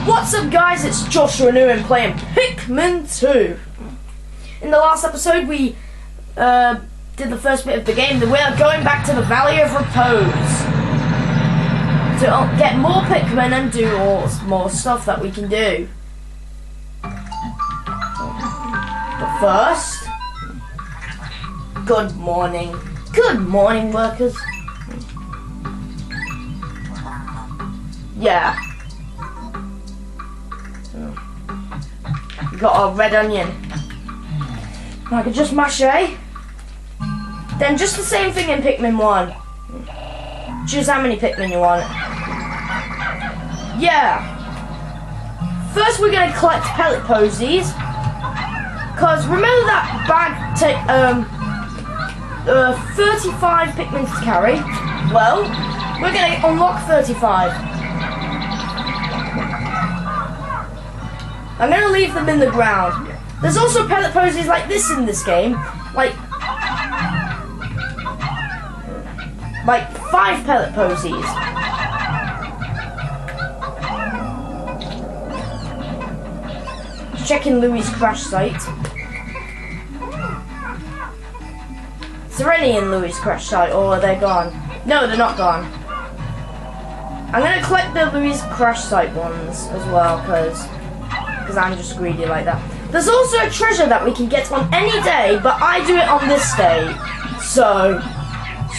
What's up guys, it's Joshua New and playing Pikmin 2. In the last episode we did the first bit of the game. We are going back to the Valley of Repose to get more Pikmin and do more stuff that we can do. But first, good morning. Good morning, workers. Yeah. We got our red onion. I could just mash it. Then just the same thing in Pikmin 1. Choose how many Pikmin you want. Yeah. First we're gonna collect pellet posies. Cause remember that bag take 35 Pikmin to carry? Well, we're gonna unlock 35. I'm gonna leave them in the ground. There's also pellet posies like this in this game, like 5 pellet posies. Checking Louie's crash site. Is there any in Louie's crash site, or are they gone? No, they're not gone. I'm gonna collect the Louie's crash site ones as well, because I'm just greedy like that. There's also a treasure that we can get on any day, but I do it on this day. So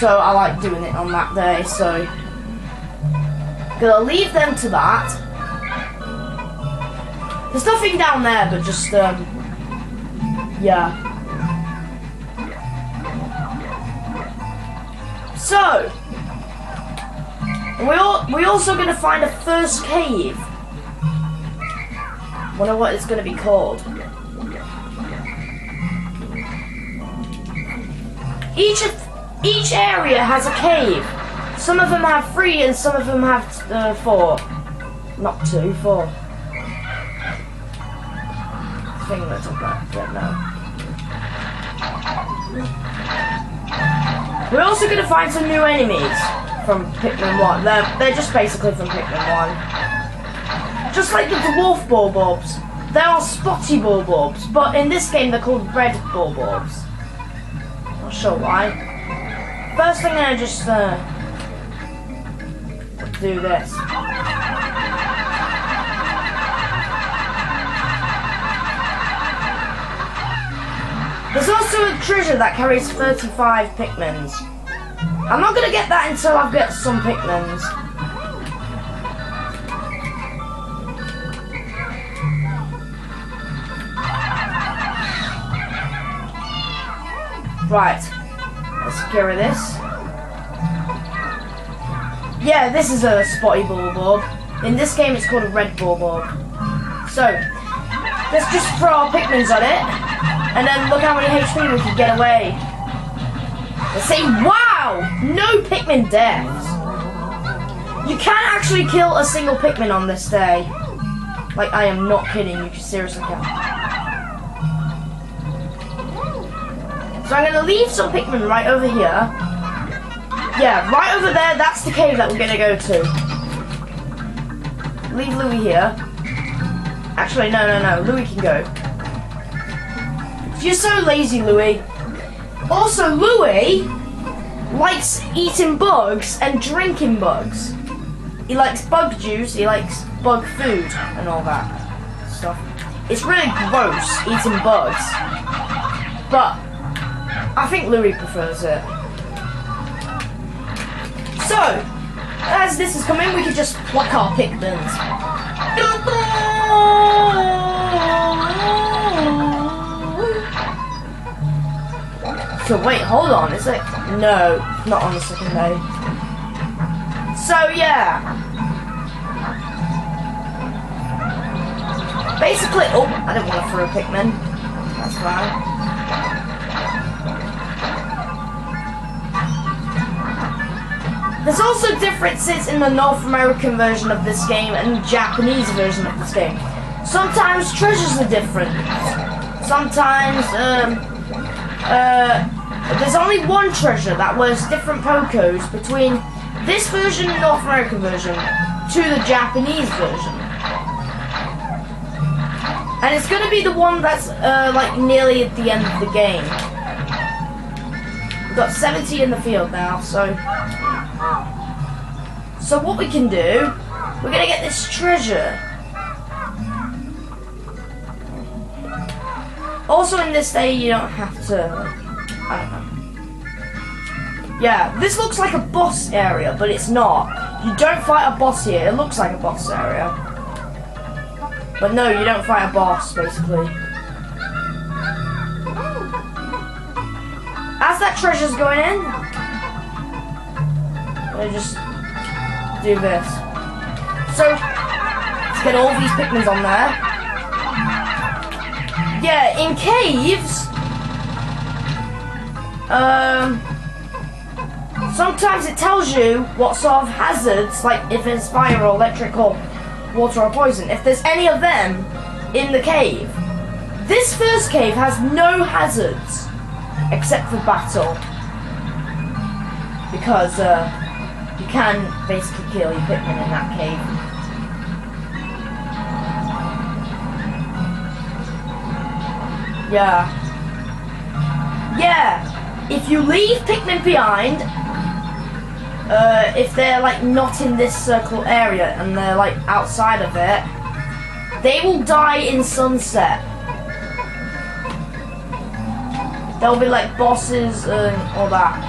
I like doing it on that day, so gonna leave them to that. There's nothing down there, but just yeah. So we're also gonna find a first cave. Wonder what it's gonna be called. Each area has a cave. Some of them have 3 and some of them have 4. Not 2, 4. Thing that's about that now. We're also gonna find some new enemies from Pikmin 1. They're just basically from Pikmin 1. Just like the dwarf bulbobs. They are spotty bulbobs, but in this game they're called red bulbobs. Not sure why. First thing I'm gonna just do this. There's also a treasure that carries 35 Pikmins. I'm not gonna get that until I've got some Pikmins. Right, let's secure this. Yeah, this is a spotty bulbob. In this game it's called a red bulbob. So, let's just throw our Pikmins on it, and then look how many HP we can get away. Let's say, wow! No Pikmin deaths. You can actually kill a single Pikmin on this day. Like, I am not kidding, you seriously can. So I'm going to leave some Pikmin right over here. Yeah, right over there, that's the cave that we're going to go to. Leave Louie here. Actually, no, Louie can go. You're so lazy, Louie. Also, Louie likes eating bugs and drinking bugs. He likes bug juice, he likes bug food and all that stuff. It's really gross eating bugs. But I think Louie prefers it. So, as this is coming, we can just pluck our Pikmins. So wait, hold on, is it? No, not on the second day. So yeah. Basically, oh, I didn't want to throw a Pikmin. That's fine. There's also differences in the North American version of this game and the Japanese version of this game. Sometimes treasures are different. Sometimes, there's only one treasure that was different Pokos between this version and North American version to the Japanese version. And it's gonna be the one that's like nearly at the end of the game. We've got 70 in the field now, so what we can do, we're gonna get this treasure. Also in this day, you don't have to, I don't know. Yeah, this looks like a boss area, but it's not. You don't fight a boss here. It looks like a boss area. But no, you don't fight a boss, basically. As that treasure's going in, I just do this. So, let's get all these Pikmins on there. Yeah, in caves, sometimes it tells you what sort of hazards, like if it's fire or electric or water or poison, if there's any of them in the cave. This first cave has no hazards except for battle, because you can basically kill your Pikmin in that cave. Yeah, if you leave Pikmin behind, if they're like not in this circle area and they're like outside of it, they will die in sunset. There'll be like bosses and all that.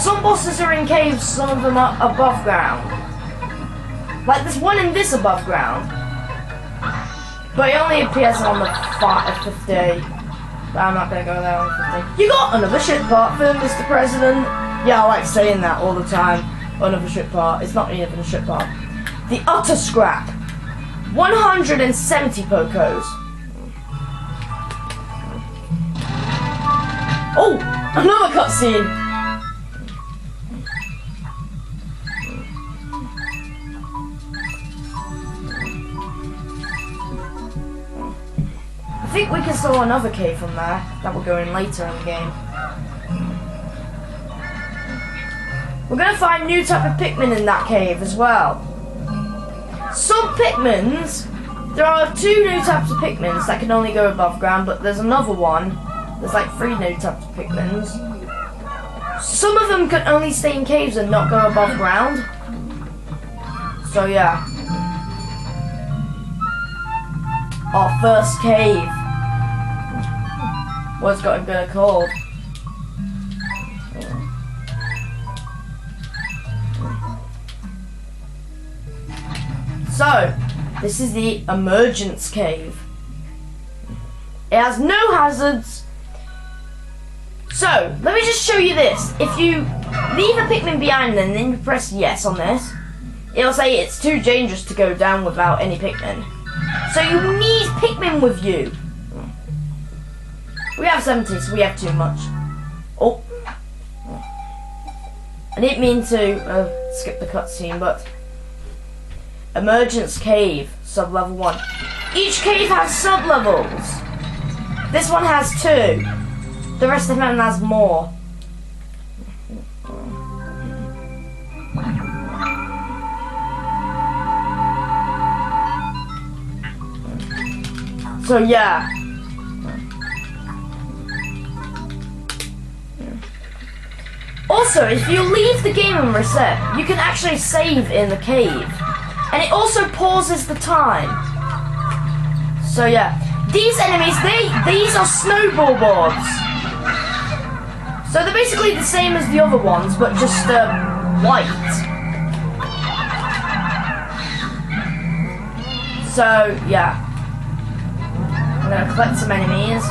Some bosses are in caves, some of them are above ground. Like there's one in this above ground, but it only appears on the 50. But I'm not gonna go there on 50. You got another shit part for Mr. President. Yeah, I like saying that all the time. Another shit part. It's not even a shit part. The utter scrap. 170 Pokos. Oh, another cutscene. I think we can steal another cave from there. That will go in later in the game. We're gonna find new type of Pikmin in that cave as well. Some Pikmins, there are 2 new types of Pikmins that can only go above ground, but there's another one. There's like 3 new types of Pikmins. Some of them can only stay in caves and not go above ground. So yeah. Our first cave. What's got a good called? So, this is the emergence cave. It has no hazards. So, let me just show you this. If you leave a Pikmin behind and then you press yes on this, it'll say it's too dangerous to go down without any Pikmin. So you need Pikmin with you. We have 70, so we have too much. Oh. I didn't mean to skip the cutscene, but... Emergence Cave, sub-level 1. Each cave has sub-levels. This one has 2. The rest of them has more. So yeah. Also, if you leave the game and reset, you can actually save in the cave. And it also pauses the time. So yeah. These enemies, these are snowball boards. So they're basically the same as the other ones, but just white. So yeah. I'm gonna collect some enemies.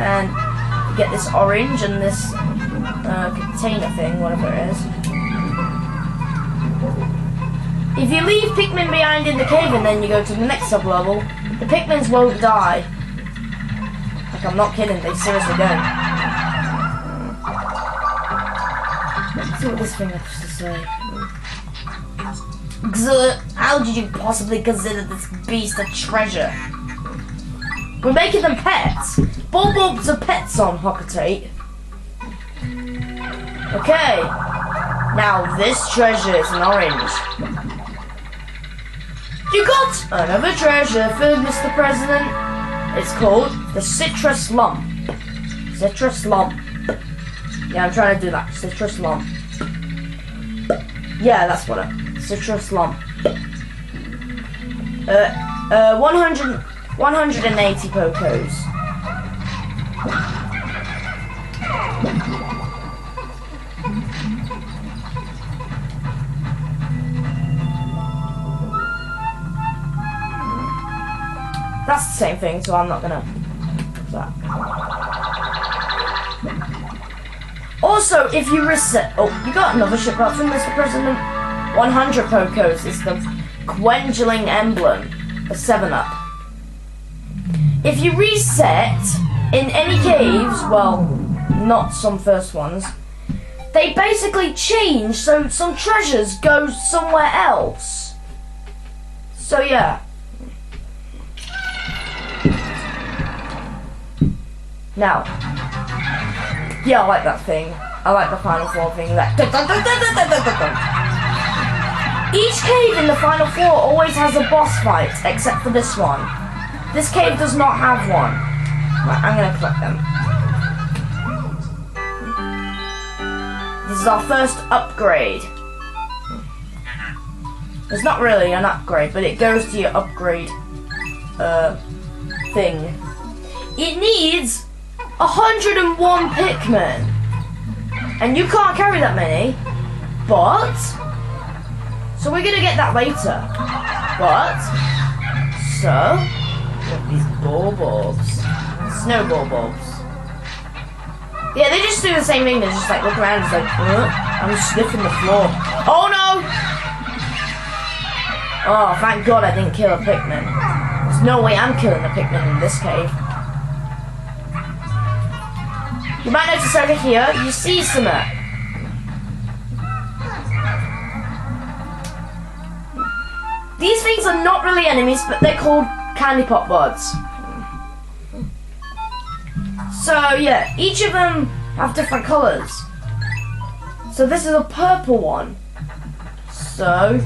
And get this orange and this container thing, whatever it is. If you leave Pikmin behind in the cave and then you go to the next sub-level, the Pikmins won't die. Like, I'm not kidding, they seriously don't. Let's see what this thing has to say. How did you possibly consider this beast a treasure? We're making them pets. Bulbobs are pets on Hocketate. Okay. Now this treasure is an orange. You got another treasure for Mr. President. It's called the citrus lump. Citrus lump. Yeah, I'm trying to do that. Citrus lump. Yeah, that's what it. Citrus lump. 180 Pokos. That's the same thing, so I'm not gonna do that. Also, if you reset, oh, you got another ship up from Mr. President. 100 Pokos is the Quengeling emblem, a 7-up. If you reset in any caves, well, not some first ones, they basically change, so some treasures go somewhere else. So yeah. Now, yeah, I like that thing. I like the Final Four thing. That each cave in the Final Four always has a boss fight, except for this one. This cave does not have one. Right, I'm gonna collect them. This is our first upgrade. It's not really an upgrade, but it goes to your upgrade thing. It needs 101 Pikmin. And you can't carry that many, but so we're gonna get that later. But so these ball bulbs, snowball bulbs. Yeah, they just do the same thing. They just like look around. It's like, I'm sniffing the floor. Oh no! Oh, thank God I didn't kill a Pikmin. There's no way I'm killing a Pikmin in this cave. You might notice over here, you see some. These things are not really enemies, but they're called candy pop buds. So yeah, each of them have different colours. So this is a purple one. So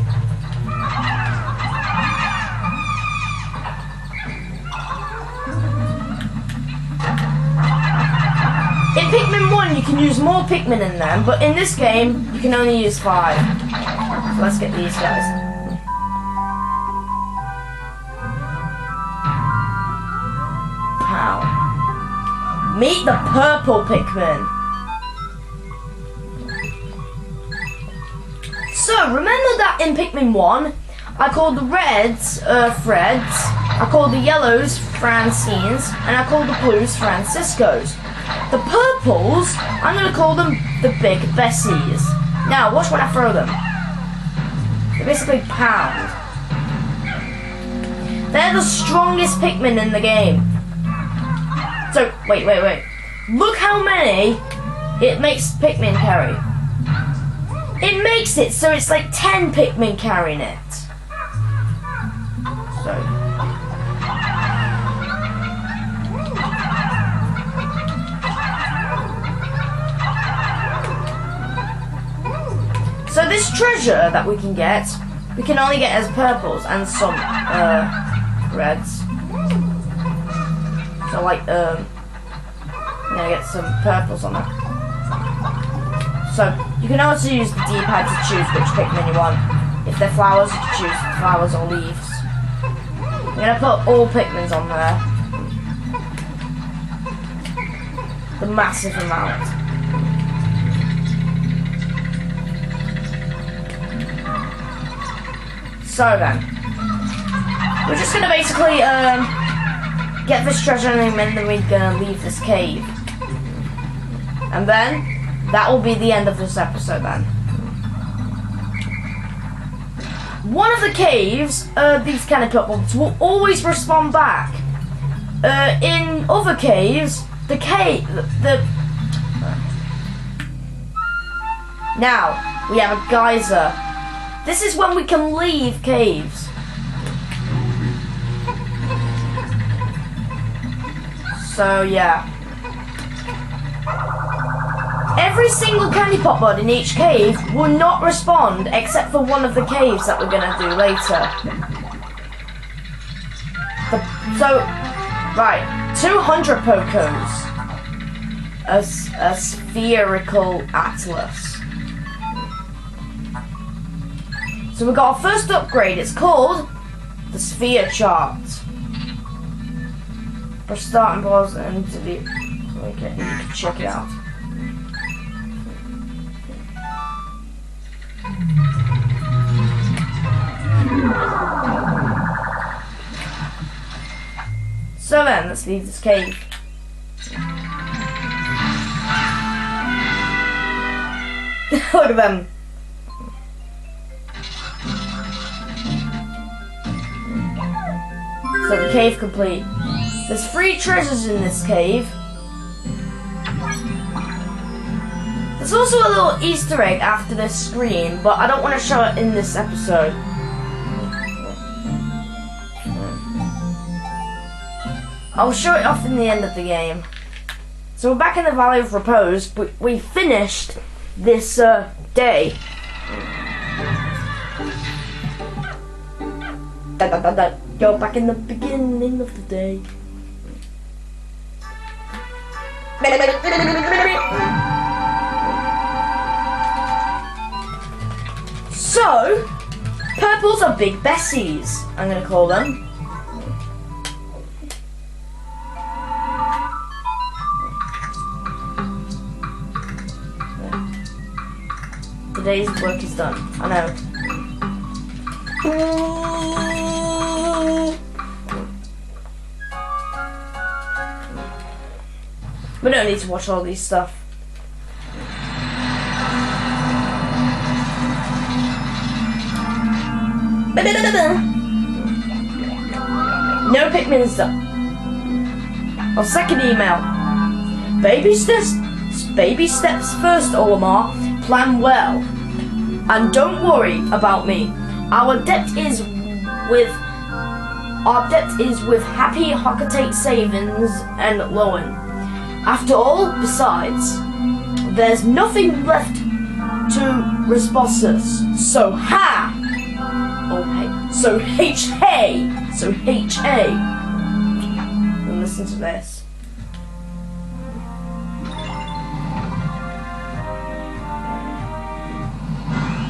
in Pikmin 1 you can use more Pikmin in them, but in this game you can only use 5. So let's get these guys. Pow. Meet the purple Pikmin. So remember that in Pikmin 1 I called the reds Freds, I called the yellows Francines, and I called the blues Franciscos. The purples, I'm going to call them the Big Bessies. Now, watch when I throw them. They basically pound. They're the strongest Pikmin in the game. So, wait. Look how many it makes Pikmin carry. It makes it so it's like 10 Pikmin carrying it. So this treasure that we can only get as purples and some reds. So like I'm gonna get some purples on that. So you can also use the D-pad to choose which Pikmin you want. If they're flowers, you can choose flowers or leaves. I'm gonna put all Pikmins on there. The massive amount. So then, we're just gonna basically get this treasure and then we're gonna leave this cave. And then, that will be the end of this episode then. One of the caves, these kind of pop-ups will always respawn back. In other caves, now, we have a geyser. This is when we can leave caves. So yeah. Every single candy pop bud in each cave will not respond except for one of the caves that we're gonna do later. So, right, 200 Pokos. A spherical atlas. So we got our first upgrade. It's called the sphere chart. Press start and pause and delete. Okay, you can check it out. So then, let's leave this cave. Look at them. So the cave complete. There's 3 treasures in this cave. There's also a little Easter egg after this screen, but I don't want to show it in this episode. I'll show it off in the end of the game. So we're back in the Valley of Repose, but we finished this day. Go back in the beginning of the day. So, purples are big Bessies, I'm gonna call them. Today's work is done. I know. We don't need to watch all these stuff. No Pikmin's done. Our second email. Baby steps first, Olimar. Plan well. And don't worry about me. Our debt is with happy Hockatate savings and loan. After all, besides, there's nothing left to responses. So ha! Oh hey. So hey. And listen to this.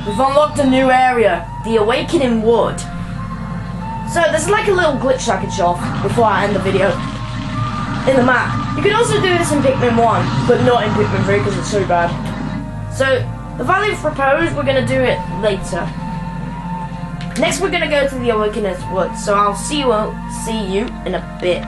We've unlocked a new area, the Awakening Wood. So there's like a little glitch I can show off before I end the video. In the map. You can also do this in Pikmin 1, but not in Pikmin 3 because it's so bad. So, the Valley of Repose, we're going to do it later. Next we're going to go to the Awakening Wood, so I'll see you in a bit.